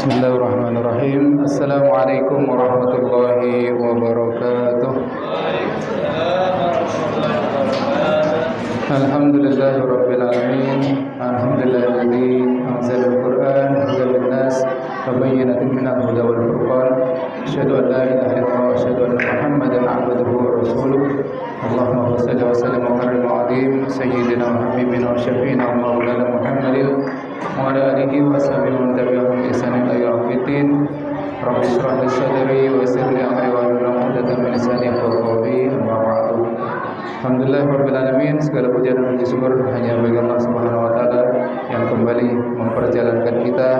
Bismillahirrahmanirrahim. Assalamualaikum warahmatullahi wabarakatuh. Alhamdulillahi rabbil alamin. Alhamdulillahilladzi anzalal Qur'an hudan linnas wa bayyinatin minal huda wal furqan. Asyhadu an la ilaha illallah wa asyhadu anna Muhammadan abduhu wa rasuluh. Allahumma shalli wa sallim wa barik wa azim sayyidina wa habibina wa syafiina wa maulana Muhammadin wa ala alihi wa sahbihi wa tabi'ahum bi ihsan ila yaumiddin. Rabbi shrah li sadri wa yassir li amri wa hlul 'uqdatam min lisani yafqahu qawli. Amma ba'du. Alhamdulillahirabbil alamin, segala puja dan puji syukur hanya bagi Allah Subhanahu wa taala yang kembali memperjalankan kita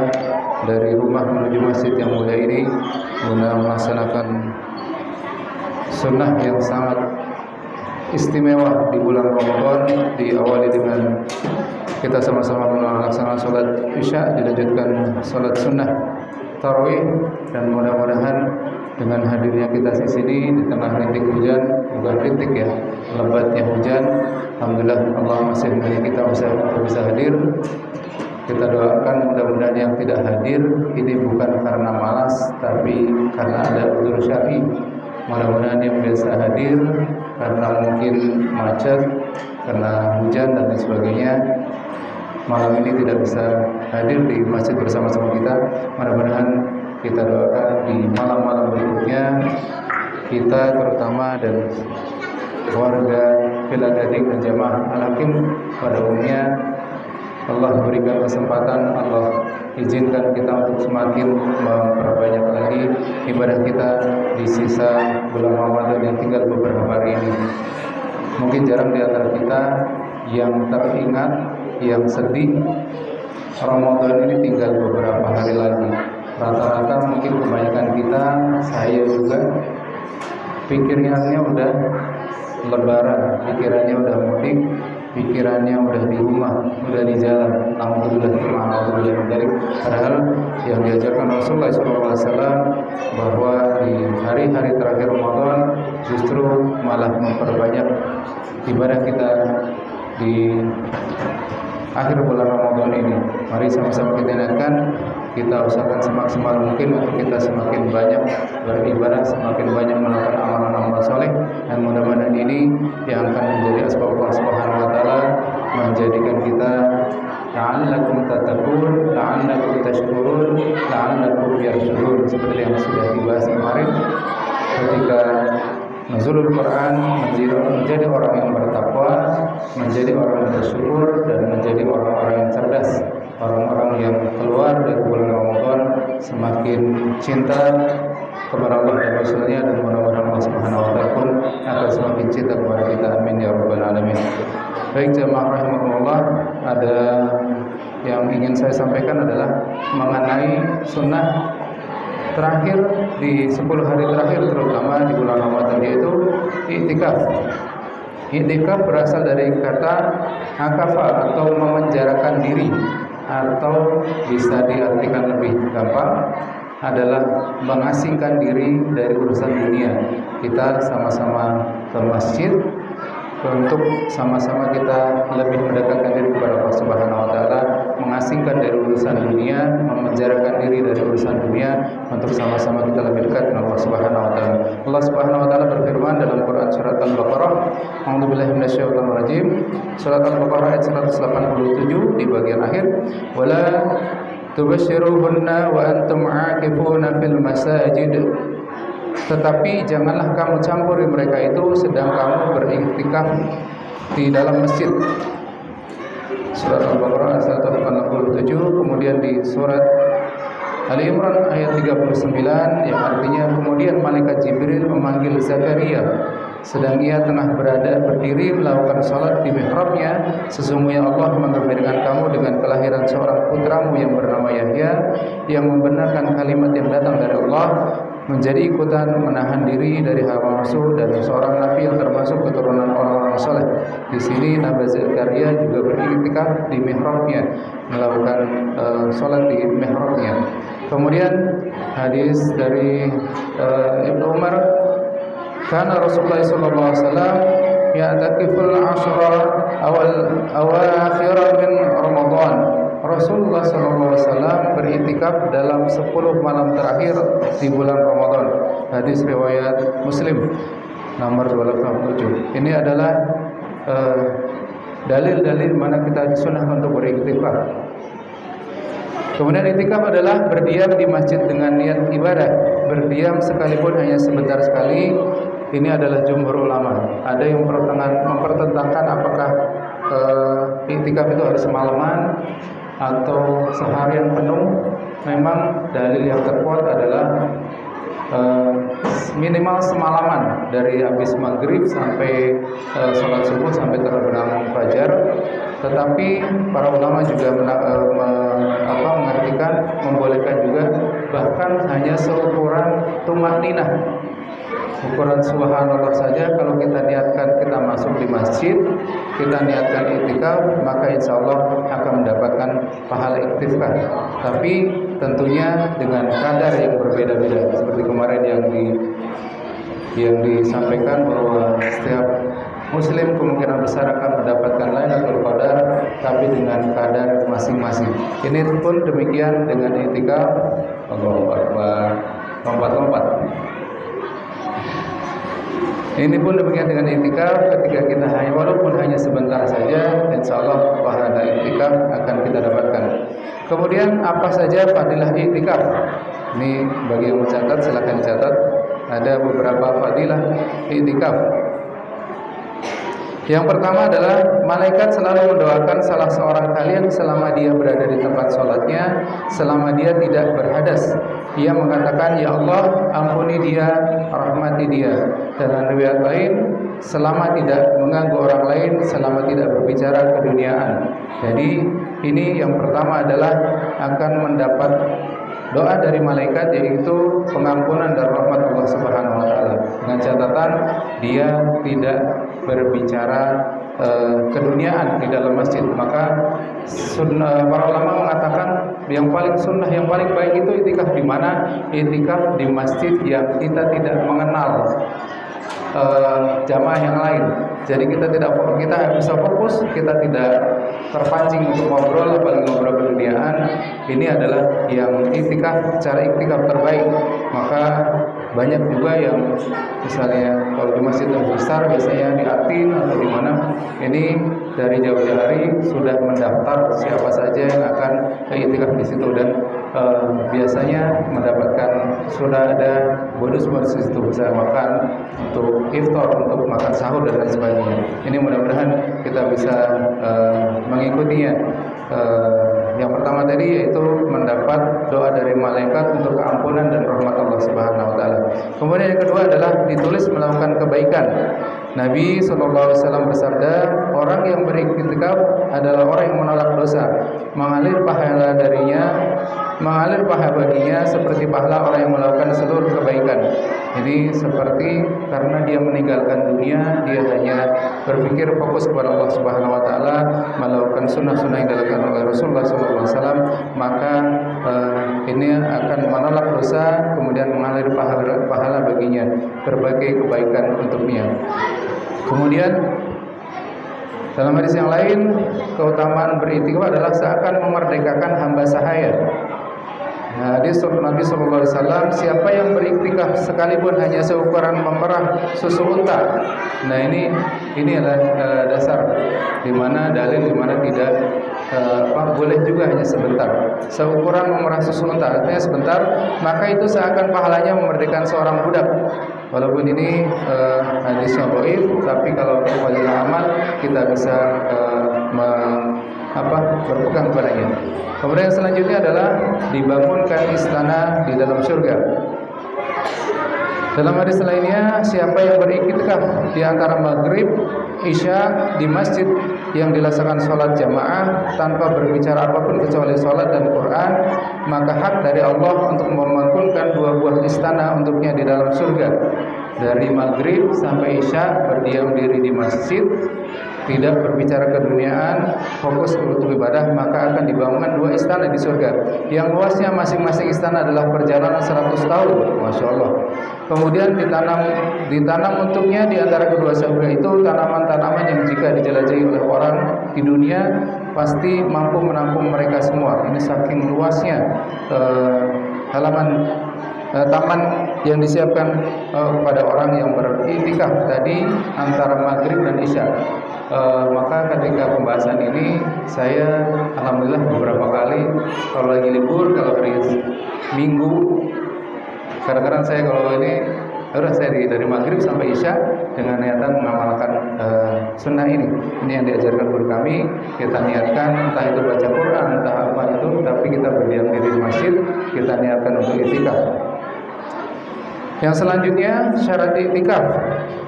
dari rumah menuju masjid yang mulia ini guna melaksanakan sunnah yang sangat istimewa di bulan Ramadan. Diawali dengan kita sama-sama melaksanakan sholat isya, dilanjutkan sholat sunnah tarawih, dan mudah-mudahan dengan hadirnya kita di sini di tengah rintik hujan, bukan rintik ya, lebatnya hujan, alhamdulillah Allah masih memberi kita usaha untuk bisa hadir. Kita doakan mudah-mudahan yang tidak hadir ini bukan karena malas, tapi karena ada udzur syar'i. Mudah-mudahan yang biasa hadir karena mungkin macet, karena hujan dan lain sebagainya, malam ini tidak bisa hadir di masjid bersama-sama kita. Mudah-mudahan kita doakan di malam-malam berikutnya kita terutama dan keluarga Villa Gading dan jamaah Al-Hakim pada umumnya Allah berikan kesempatan, Allah izinkan kita untuk semakin memperbanyak lagi ibadah kita di sisa bulan Ramadan yang tinggal beberapa hari ini. Mungkin jarang di antara kita yang teringat, yang sedih, Ramadan ini tinggal beberapa hari lagi. Rata-rata mungkin kebanyakan kita, saya juga, pikirannya udah lebaran, pikirannya udah mudik, pikirannya udah di rumah, udah di jalan. Alhamdulillah. Padahal yang diajarkan Rasulullah SAW bahwa di hari-hari terakhir Ramadan justru malah memperbanyak ibadah kita di akhir bulan Ramadan ini. Mari sama-sama kita ingatkan, kita usahakan semaksimal mungkin untuk kita semakin banyak beribadah, semakin banyak melakukan amalan-amalan soleh, dan mudah-mudahan ini yang akan menjadi asbab Allah Subhanahu wa taala menjadikan kita la'allakum tattaqun, la'allakum tashkurun, la'allakum yarshudun, seperti yang sudah dibahas kemarin ketika nuzulul Quran, menjadi orang yang bertakwa, menjadi orang yang bersyukur, dan menjadi orang-orang yang cerdas, orang-orang yang keluar dari bulan Ramadan semakin cinta kepada Allah dan Rasulnya, dan mudah-mudahan Allah Subhanahu wa taala pun akan semakin cinta kepada kita. Amin ya rabbal alamin. Baik jemaah rahimakumullah, ada yang ingin saya sampaikan adalah mengenai sunnah terakhir di 10 hari terakhir, terutama di bulan Ramadan, yaitu i'tikaf. I'tikaf berasal dari kata akafa atau memenjarakan diri, atau bisa diartikan lebih gampang adalah mengasingkan diri dari urusan dunia. Kita sama-sama ke masjid untuk sama-sama kita lebih mendekatkan diri kepada Allah Subhanahu wa taala, mengasingkan dari urusan dunia, memenjarakan diri dari urusan dunia untuk sama-sama kita lebih dekat dengan Allah Subhanahu wa taala. Allah Subhanahu wa taala berfirman dalam Quran surat Al-Baqarah, A'udzubillahi minasyaitonir rajim, surat Al-Baqarah ayat 187 di bagian akhir, wala tubashiruhunna wa antum 'akifuna fil masajid. Tetapi janganlah kamu campuri mereka itu sedang kamu beriktikaf di dalam masjid. Surat Al-Baqarah ayat 187. Kemudian di surat Ali Imran ayat 39 yang artinya, kemudian malaikat Jibril memanggil Zakaria sedang ia tengah berdiri melakukan salat di mihrabnya. Sesungguhnya Allah mengembirakan kamu dengan kelahiran seorang putramu yang bernama Yahya, yang membenarkan kalimat yang datang dari Allah, menjadi ikutan menahan diri dari hawa nafsu, dan seorang nabi yang termasuk keturunan orang-orang saleh. Di sini Nabi Zakaria juga beriktikaf di mihrabnya, melakukan salat di mihrabnya. Kemudian hadis dari Ibnu Umar, kana Rasulullah sallallahu alaihi wasallam ya'takiful ashra awakhir min Ramadan. Rasulullah SAW beriktikaf dalam 10 malam terakhir di bulan Ramadan. Hadis riwayat Muslim nomor 287. Ini adalah dalil-dalil mana kita disunahkan untuk beriktikaf. Kemudian iktikaf adalah berdiam di masjid dengan niat ibadah, berdiam sekalipun hanya sebentar sekali. Ini adalah jumhur ulama. Ada yang mempertentangkan apakah iktikaf itu harus semalaman atau seharian penuh. Memang dalil yang terkuat adalah minimal semalaman, dari habis maghrib sampai sholat subuh sampai terbenam fajar. Tetapi para ulama juga mengartikan, membolehkan juga bahkan hanya seukuran tumakninah, ukuran subhanallah saja. Kalau kita niatkan kita masuk di masjid, kita niatkan iktikaf, maka insya Allah akan mendapatkan pahala iktikaf. Tapi tentunya dengan kadar yang berbeda-beda. Seperti kemarin yang disampaikan bahwa setiap Muslim kemungkinan besar akan mendapatkan Lailatul Qadar, tapi dengan kadar masing-masing. Ini pun demikian dengan iktikaf. Allahu Akbar, lompat-lompat. Ini pun demikian dengan iktikaf, ketika kita walaupun hanya sebentar saja, insya Allah pahala iktikaf akan kita dapatkan. Kemudian apa saja fadilah iktikaf? Ini bagi yang mencatat silakan catat. Ada beberapa fadilah iktikaf. Yang pertama adalah malaikat selalu mendoakan salah seorang kalian selama dia berada di tempat sholatnya, selama dia tidak berhadas. Ia mengatakan, ya Allah, ampuni dia, rahmati dia. Dalam riwayat lain, selama tidak mengganggu orang lain, selama tidak berbicara keduniaan. Jadi ini yang pertama adalah akan mendapat doa dari malaikat, yaitu pengampunan dan rahmat Allah Subhanahu wa taala. Dengan catatan dia tidak berbicara keduniaan di dalam masjid. Maka para ulama mengatakan yang paling sunnah, yang paling baik itu iktikaf di mana? Iktikaf di masjid yang kita tidak mengenal jamaah yang lain. Jadi kita bisa fokus, kita tidak terpancing untuk ngobrol, apalagi ngobrol keduniaan. Ini adalah yang iktikaf, cara iktikaf terbaik. Maka banyak juga yang misalnya kalau di masjid yang besar, biasanya di Atin atau di mana, ini dari jauh-jauh hari sudah mendaftar siapa saja yang akan iktikaf di situ, dan biasanya mendapatkan, sudah ada bonus-bonus di situ, bisa makan untuk iftar, untuk makan sahur dan lain sebagainya. Ini mudah-mudahan kita bisa mengikutinya. Yang pertama tadi yaitu mendapat doa dari malaikat untuk keampunan dan rahmat Allah Subhanahu wa taala. Kemudian yang kedua adalah ditulis melakukan kebaikan. Nabi SAW bersabda, orang yang beriktikaf adalah orang yang menolak dosa, mengalir pahala baginya seperti pahala orang yang melakukan seluruh kebaikan. Jadi seperti karena dia meninggalkan dunia, dia hanya berpikir fokus kepada Allah Subhanahu wa taala, melakukan sunnah-sunnah yang dilakukan oleh Rasulullah SAW, maka ini akan menolak dosa, kemudian mengalir pahala baginya, berbagai kebaikan untuknya. Kemudian dalam hadis yang lain, keutamaan beriktikaf adalah seakan memerdekakan hamba sahaya. Hadis Nabi SAW, siapa yang beriktikaf sekalipun hanya seukuran memerah susu unta. Nah ini adalah dasar di mana dalil di mana tidak boleh juga hanya sebentar. Seukuran memerah susu unta, artinya sebentar, maka itu seakan pahalanya memerdekakan seorang budak. Walaupun ini hadisnya dhaif, tapi kalau untuk fadilah amal kita bisa berpegang kepadanya. Kemudian selanjutnya adalah dibangunkan istana di dalam surga. Dalam hadis lainnya, siapa yang beriktikaf di antara maghrib, isya di masjid yang dilaksanakan sholat jamaah tanpa berbicara apapun kecuali sholat dan Quran, maka hak dari Allah untuk membangunkan 2 buah istana untuknya di dalam surga. Dari maghrib sampai isya berdiam diri di masjid, tidak berbicara keduniaan, fokus untuk ibadah, maka akan dibangunkan 2 istana di surga. Yang luasnya masing-masing istana adalah perjalanan 100 tahun, Masya Allah. Kemudian ditanam untuknya di antara kedua surga itu tanaman-tanaman yang jika dijelajahi oleh orang di dunia pasti mampu menampung mereka semua. Ini saking luasnya halaman taman yang disiapkan kepada orang yang beriktikaf tadi antara maghrib dan isya. Maka ketika pembahasan ini saya alhamdulillah beberapa kali kalau lagi libur, kalau hari Minggu, kadang-kadang saya kalau ini udah saya dari maghrib sampai isya dengan niatan mengamalkan sunnah ini. Ini yang diajarkan guru kami. Kita niatkan entah itu baca Quran, entah apa itu, tapi kita berdiam diri di masjid, kita niatkan untuk iktikaf. Yang selanjutnya syarat iktikaf.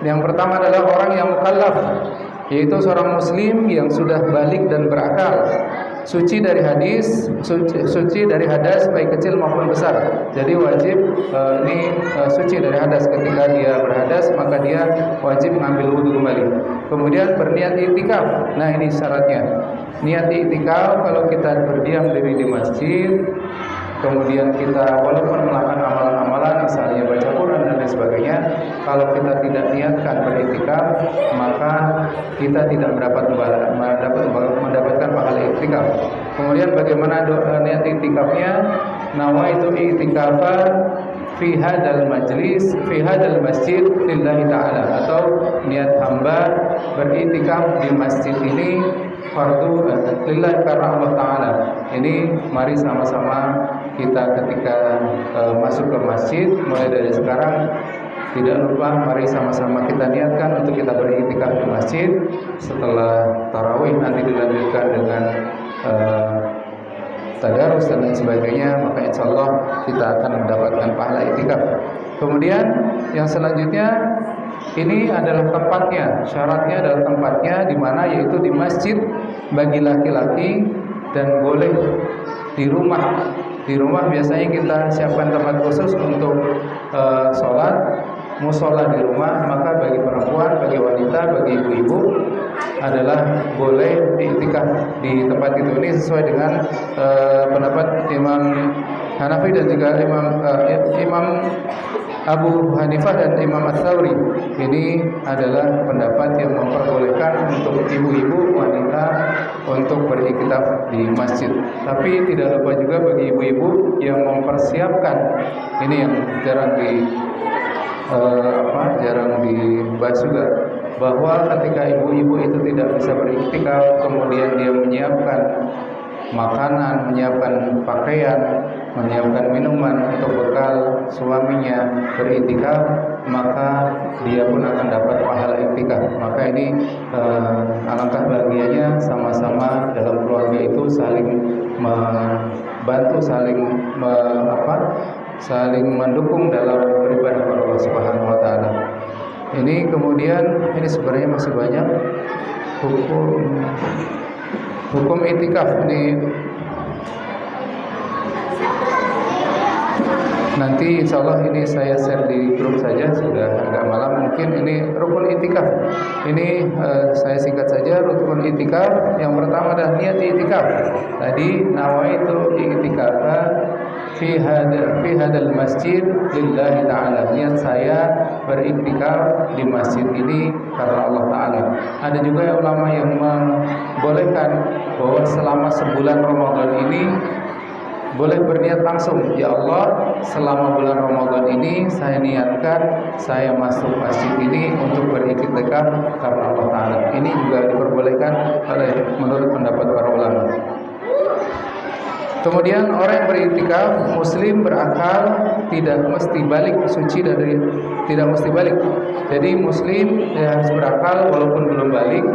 Yang pertama adalah orang yang mukallaf, yaitu seorang muslim yang sudah balik dan berakal, suci dari suci dari hadas baik kecil maupun besar. Jadi wajib suci dari hadas. Ketika dia berhadas maka dia wajib mengambil wudu kembali. Kemudian berniat iktikaf. Nah, ini syaratnya. Niat iktikaf kalau kita berdiam diri di masjid, kemudian kita walaupun melakukan amalan-amalan misalnya baca Quran dan lain sebagainya, kalau kita tidak niatkan beriktikaf maka kita tidak mendapatkan pahala iktikaf. Kemudian bagaimana niat iktikafnya? Nawaitu iktikafa fi hadzal majlis fi hadzal masjid lillahi ta'ala, atau niat hamba beriktikaf di masjid ini fardu lillahi karena Allah Ta'ala. Ini mari sama-sama kita ketika masuk ke masjid mulai dari sekarang, tidak lupa mari sama-sama kita niatkan untuk kita beriktikaf di masjid. Setelah tarawih nanti dilanjutkan dengan tadarus dan lain sebagainya, maka insya Allah kita akan mendapatkan pahala iktikaf. Kemudian yang selanjutnya ini adalah tempatnya, syaratnya adalah tempatnya di mana, yaitu di masjid bagi laki-laki dan boleh di rumah. Di rumah biasanya kita siapkan tempat khusus untuk sholat, musola di rumah. Maka bagi perempuan, bagi wanita, bagi ibu-ibu adalah boleh diiktikaf di tempat itu. Ini sesuai dengan pendapat Imam Hanafi dan juga Imam Abu Hanifah dan Imam Ats-Tsauri. Ini adalah pendapat yang memperbolehkan untuk ibu-ibu wanita untuk beriktikaf di masjid. Tapi tidak lupa juga bagi ibu-ibu yang mempersiapkan, ini yang jarang dibahas juga, bahwa ketika ibu-ibu itu tidak bisa beriktikaf, kemudian dia menyiapkan makanan, menyiapkan pakaian, menyiapkan minuman untuk bekal suaminya beriktikaf, maka dia pun akan dapat pahala iktikaf. Maka ini alangkah bahagianya sama-sama dalam keluarga itu saling membantu, saling mendukung dalam beribadah kepada Allah Subhanahu wa taala. Ini kemudian ini sebenarnya masih banyak hukum iktikaf ini. Nanti insya Allah ini saya share di grup saja, sudah agak malam mungkin. Ini rukun iktikaf. Ini saya singkat saja. Rukun iktikaf yang pertama adalah niat iktikaf. Tadi nawaitu iktikafa fi hadzal masjid lillahi ta'ala. Niat saya beriktikaf di masjid ini karena Allah Ta'ala. Ada juga ulama yang membolehkan bahwa selama sebulan Ramadan ini boleh berniat langsung, ya Allah, selama bulan Ramadan ini saya niatkan saya masuk masjid ini untuk beriktikaf karena Allah Ta'ala. Ini juga diperbolehkan menurut pendapat para ulama. Kemudian orang yang beriktikaf muslim berakal, tidak mesti balik suci dari, tidak mesti balik. Jadi muslim harus berakal walaupun belum balik.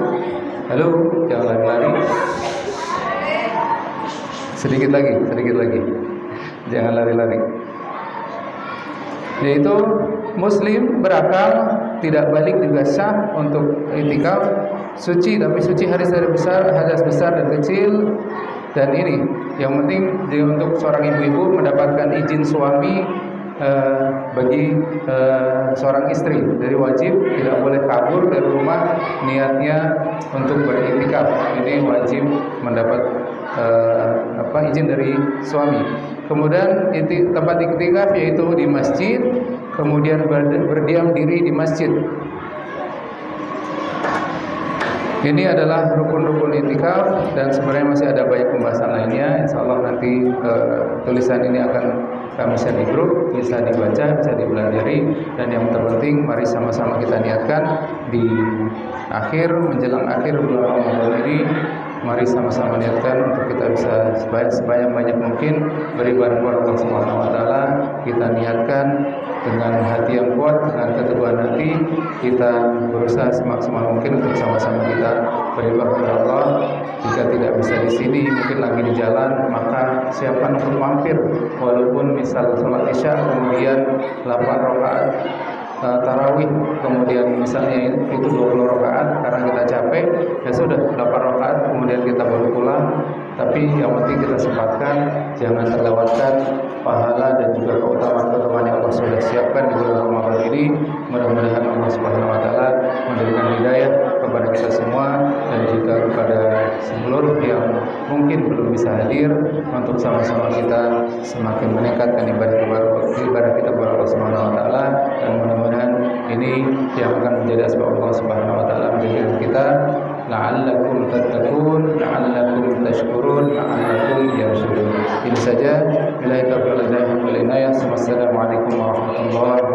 Halo, jangan lari-lari. Sedikit lagi, jangan lari-lari. Yaitu muslim berakal, tidak balik juga sah untuk iktikaf, suci, tapi suci hadas besar dan kecil. Dan ini yang penting untuk seorang ibu-ibu mendapatkan izin suami bagi seorang istri. Jadi wajib tidak boleh kabur dari rumah niatnya untuk beriktikaf. Ini wajib mendapat izin dari suami. Kemudian tempat iktikaf yaitu di masjid, kemudian berdiam diri di masjid. Ini adalah rukun-rukun itikaf dan sebenarnya masih ada banyak pembahasan lainnya. Insya Allah nanti tulisan ini akan kami share di grup, bisa dibaca, bisa dipelajari. Dan yang terpenting, mari sama-sama kita niatkan di menjelang akhir bulan Ramadan ini, mari sama-sama niatkan untuk kita bisa sebanyak mungkin beribadah kepada Allah Subhanahu wa taala. Kita niatkan dengan hati yang kuat, dengan keteguhan hati, kita berusaha semaksimal mungkin untuk sama-sama kita beribadah kepada Allah. Jika tidak bisa di sini, mungkin lagi di jalan, maka siapkan untuk mampir, walaupun misal sholat isya kemudian 8 rakaat tarawih, kemudian misalnya itu 20 rakaat karena kita capek, ya sudah 8 rakaat kemudian kita baru pulang. Tapi yang penting kita sempatkan, jangan terlewatkan pahala dan juga keutamaan-keutamaan yang Allah sudah siapkan di bulan Ramadan ini. Mudah-mudahan Allah Subhanahu wa taala memberikan hidayah kepada kita semua dan juga kepada seluruh yang mungkin belum bisa hadir, untuk sama-sama kita semakin meningkatkan ibadah kita kepada Allah Subhanahu wa taala. Dan mudah-mudahan ini yang akan menjadi asbab Allah Subhanahu wa taala menjadikan kita la'allakum tattaqun, la'allakum tashkurun, la'allakum yarshudun. Ini saja. Billahi taufiq wal hidayah. Wassalamualaikum warahmatullahi wabarakatuh.